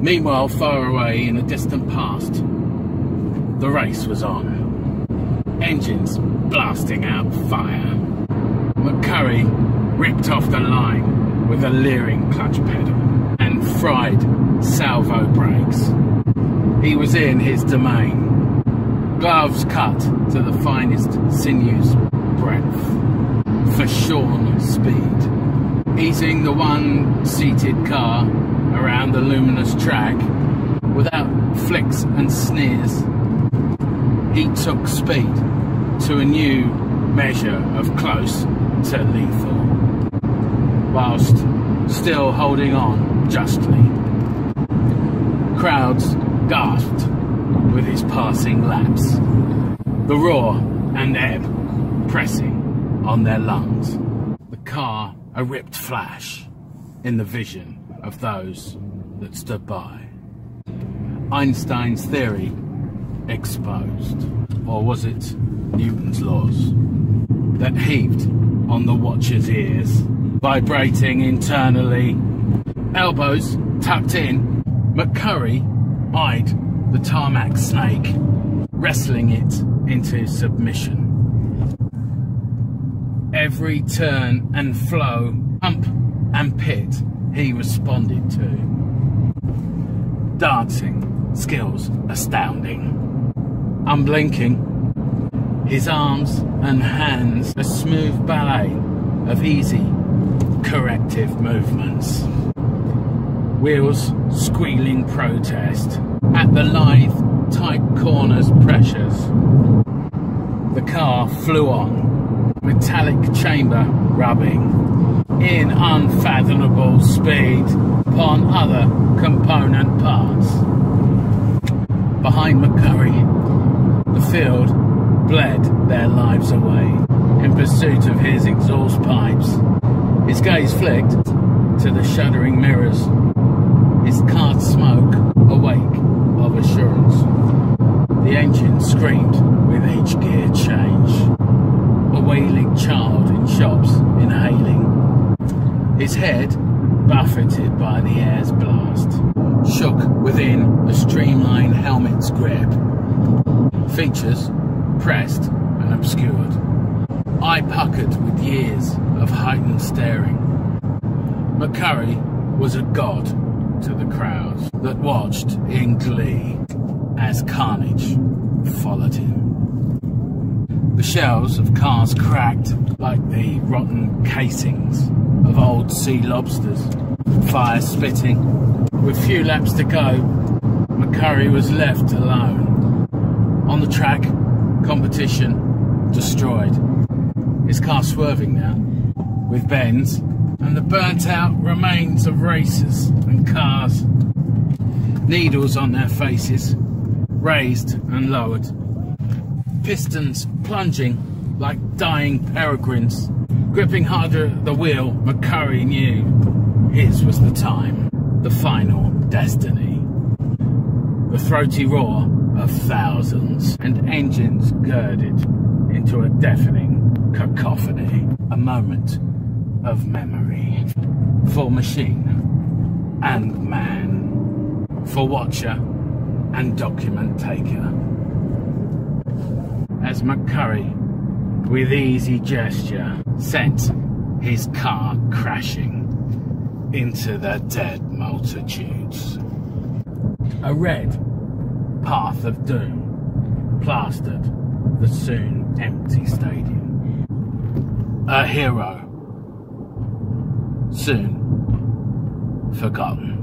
Meanwhile, far away in a distant past, the race was on. Engines blasting out fire. McCurry ripped off the line with a leering clutch pedal and fried salvo brakes. He was in his domain. Gloves cut to the finest sinews breadth for shorn speed. Easing the one-seated car around the luminous track without flicks and sneers, he took speed to a new measure of close to lethal, whilst still holding on justly. Crowds gasped with his passing laps, the roar and ebb pressing on their lungs. The car a ripped flash in the vision of those that stood by. Einstein's theory exposed, or was it Newton's laws, that heaved on the watcher's ears, vibrating internally. Elbows tucked in, McCurry eyed the tarmac snake, wrestling it into submission. Every turn and flow, hump and pit he responded to. Dancing skills astounding. Unblinking, his arms and hands a smooth ballet of easy, corrective movements. Wheels squealing protest at the lithe, tight corners pressures. The car flew on, metallic chamber rubbing, in unfathomable speed upon other component parts. Behind McCurry, the field bled their lives away in pursuit of his exhaust pipes. His gaze flicked to the shuddering mirrors, his cart smoke a wake of assurance. The engine screamed with each gear change, a wailing child in shops inhaling. His head, buffeted by the air's blast, shook within the streamlined helmet's grip. Features pressed and obscured, eye puckered with years of heightened staring. McCurry was a god to the crowds that watched in glee as carnage followed him. The shells of cars cracked like the rotten casings of old sea lobsters, fire spitting. With few laps to go, McCurry was left alone. On the track, competition destroyed. His car swerving now, with bends and the burnt-out remains of racers and cars. Needles on their faces, raised and lowered. Pistons plunging like dying peregrines. Gripping harder at the wheel, McCurry knew his was the time, the final destiny. The throaty roar of thousands and engines girded into a deafening cacophony. A moment of memory for machine and man, for watcher and document taker. As McCurry, with easy gesture, sent his car crashing into the dead multitudes. A red path of doom plastered the soon empty stadium. A hero soon forgotten.